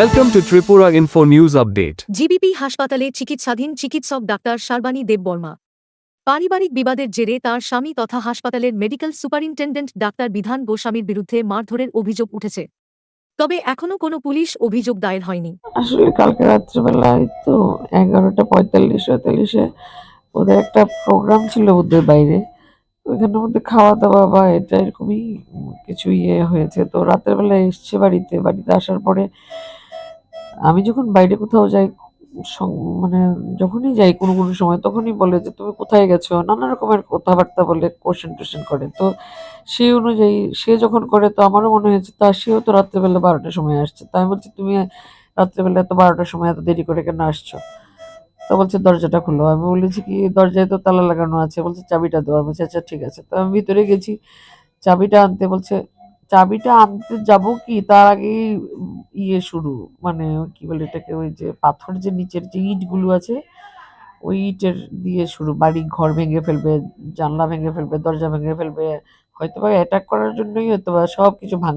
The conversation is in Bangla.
Welcome to Tripura Info News Update. GBP হাসপাতালে চিকিৎসাধীন চিকিৎসক ডাক্তার শারবানী দেববর্মা। পারিবারিক বিবাদের জেরে তাঁর স্বামী তথা হাসপাতালের মেডিকেল সুপারিনটেন্ডেন্ট ডাক্তার বিধান গোস্বামীর বিরুদ্ধে মারধরের অভিযোগ উঠেছে। তবে এখনও কোনো পুলিশ অভিযোগ দায়ের হয়নি। আসলে কালকে রাত্রিবেলায় তো 11:45-46 ওদের একটা প্রোগ্রাম ছিল ওদের বাইরে। ওইখানের মধ্যে খাওয়া দাওয়া বা এটা এরকমই কিছু হয়েছে। তো রাতের বেলায় এসছে বাড়িতে আসার পরে আমি যখন বাইরে কোথাও যাই মানে যখনই যাই কোনো সময় তখনই বলে যে তুমি কোথায় গেছো, নানা রকমের কথাবার্তা বলে কোশ্চেন করে। তো সেই অনুযায়ী সে যখন করে তো আমারও মনে হয়েছে তা সেও তো রাত্রেবেলা 12টার সময় আসছে। তাই বলছি তুমি রাত্রেবেলা এত 12টার সময় এত দেরি করে কেন আসছো? তো বলছে দরজাটা খুলো। আমি বলেছি কি দরজায় তো তালা লাগানো আছে। বলছে চাবিটা দাও। আমি বলছি আচ্ছা ঠিক আছে। তো আমি ভিতরে গেছি চাবিটা আনতে। বলছে চাবিটা আনতে যাব কি তার আগেই শুরু, মানে কি বলে এটাকে, ওই যে পাথর যে নিচের যে ইটগুলো আছে ওই ইটের দিয়ে শুরু, বাড়ি ঘর ভেঙে ফেলবে, জানলা ভেঙে ফেলবে, দরজা ভেঙে ফেলবে, হয়তো বা অ্যাটাক করার জন্যই হয়তো বা সবকিছু ভাঙ